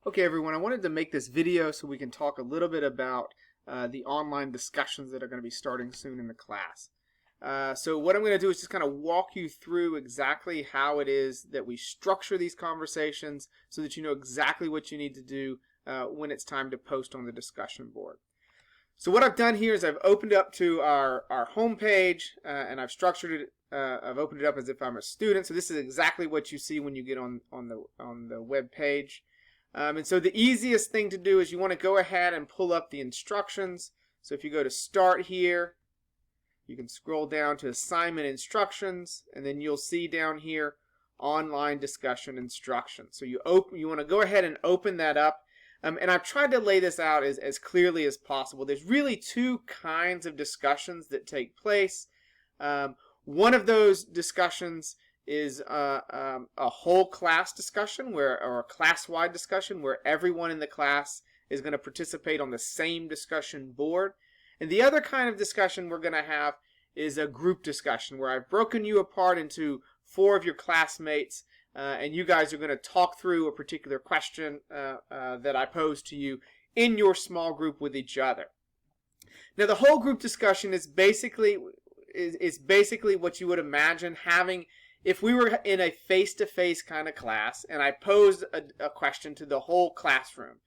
Okay, everyone, I wanted to make this video so we can talk a little bit about the online discussions that are going to be starting soon in the class. So what I'm going to do is just kind of walk you through exactly how it is that we structure these conversations so that you know exactly what you need to do when it's time to post on the discussion board. So what I've done here is I've opened up to our home page and I've structured it. I've opened it up as if I'm a student. So this is exactly what you see when you get on the web page. And so the easiest thing to do is you want to go ahead and pull up the instructions. So if you go to Start here, you can scroll down to Assignment Instructions, and then you'll see down here Online Discussion Instructions. So you want to go ahead and open that up. And I've tried to lay this out as clearly as possible. There's really two kinds of discussions that take place. One of those discussions is a whole class discussion or a class-wide discussion where everyone in the class is going to participate on the same discussion board. And the other kind of discussion we're going to have is a group discussion where I've broken you apart into 4 of your classmates and you guys are going to talk through a particular question that I pose to you in your small group with each other. Now the whole group discussion is basically what you would imagine having if we were in a face-to-face kind of class and I posed a question to the whole classroom.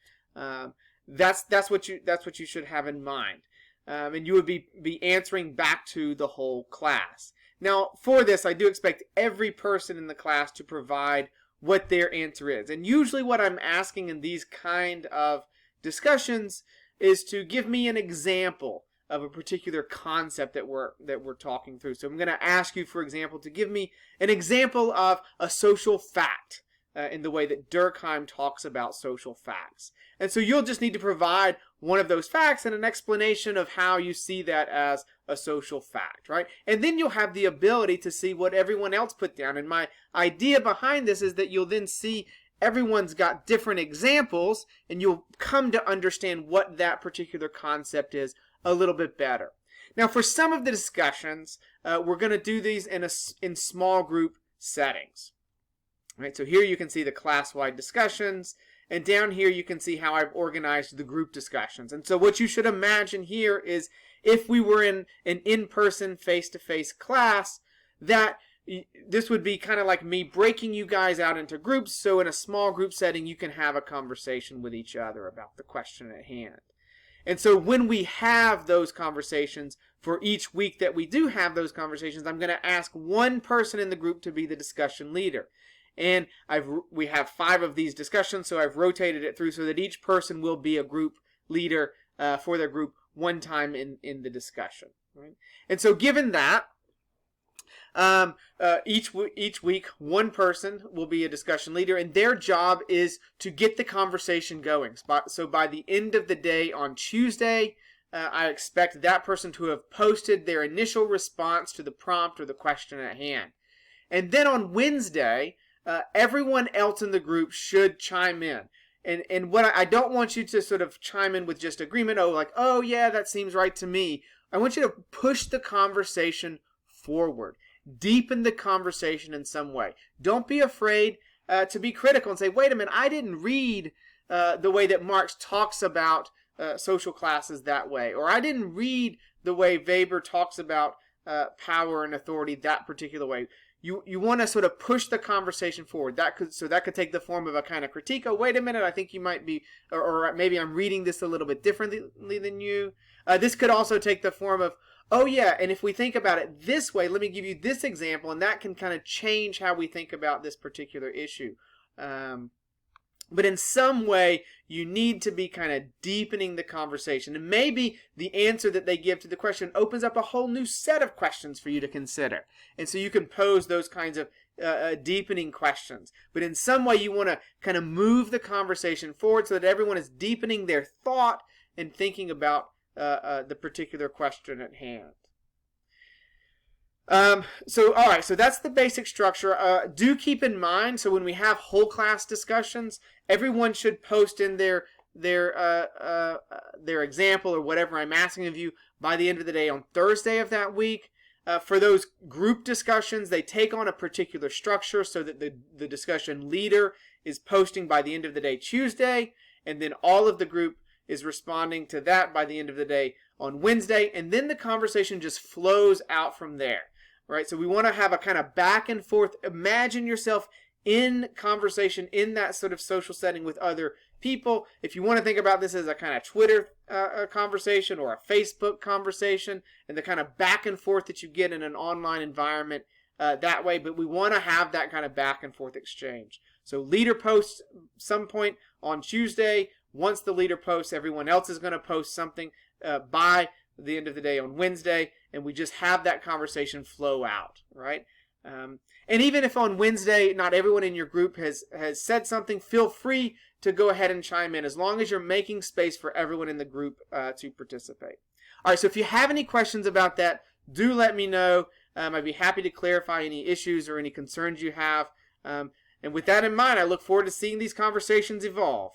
That's what you should have in mind. And you would be answering back to the whole class. Now, for this, I do expect every person in the class to provide what their answer is. And usually what I'm asking in these kind of discussions is to give me an example of a particular concept that we're talking through. So I'm going to ask you, for example, to give me an example of a social fact in the way that Durkheim talks about social facts. And so you'll just need to provide one of those facts and an explanation of how you see that as a social fact, right? And then you'll have the ability to see what everyone else put down. And my idea behind this is that you'll then see everyone's got different examples and you'll come to understand what that particular concept is a little bit better. Now, for some of the discussions, we're going to do these in small group settings. Right, so here you can see the class-wide discussions, and down here you can see how I've organized the group discussions. And so what you should imagine here is if we were in an in-person, face-to-face class, that this would be kind of like me breaking you guys out into groups, so in a small group setting you can have a conversation with each other about the question at hand. And so when we have those conversations, for each week that we do have those conversations, I'm going to ask one person in the group to be the discussion leader. And we have 5 of these discussions, so I've rotated it through so that each person will be a group leader for their group one time in the discussion. Right? And so given that, each week one person will be a discussion leader, and their job is to get the conversation going. So by the end of the day on Tuesday, I expect that person to have posted their initial response to the prompt or the question at hand. And then on Wednesday, everyone else in the group should chime in. And what I don't want you to sort of chime in with just agreement, oh yeah, that seems right to me. I want you to push the conversation forward. Deepen the conversation in some way. Don't be afraid to be critical and say, wait a minute, I didn't read the way that Marx talks about social classes that way. Or I didn't read the way Weber talks about power and authority that particular way. You want to sort of push the conversation forward. That could take the form of a kind of critique. Oh, wait a minute, I think you might be, or maybe I'm reading this a little bit differently than you. This could also take the form of, oh yeah, and if we think about it this way, let me give you this example, and that can kind of change how we think about this particular issue. But in some way, you need to be kind of deepening the conversation. And maybe the answer that they give to the question opens up a whole new set of questions for you to consider. And so you can pose those kinds of deepening questions. But in some way, you want to kind of move the conversation forward so that everyone is deepening their thought and thinking about the particular question at hand. So that's the basic structure. Do keep in mind, so when we have whole class discussions, everyone should post in their example or whatever I'm asking of you by the end of the day on Thursday of that week. For those group discussions, they take on a particular structure so that the discussion leader is posting by the end of the day Tuesday, and then all of the group is responding to that by the end of the day on Wednesday, and then the conversation just flows out from there, right? So we want to have a kind of back and forth. Imagine yourself in conversation in that sort of social setting with other people. If you want to think about this as a kind of Twitter conversation or a Facebook conversation, and the kind of back and forth that you get in an online environment that way, but we want to have that kind of back and forth exchange. So leader posts some point on Tuesday. Once the leader posts, everyone else is going to post something by the end of the day on Wednesday, and we just have that conversation flow out, right? And even if on Wednesday not everyone in your group has said something, feel free to go ahead and chime in, as long as you're making space for everyone in the group to participate. All right, so if you have any questions about that, do let me know. I'd be happy to clarify any issues or any concerns you have. And with that in mind, I look forward to seeing these conversations evolve.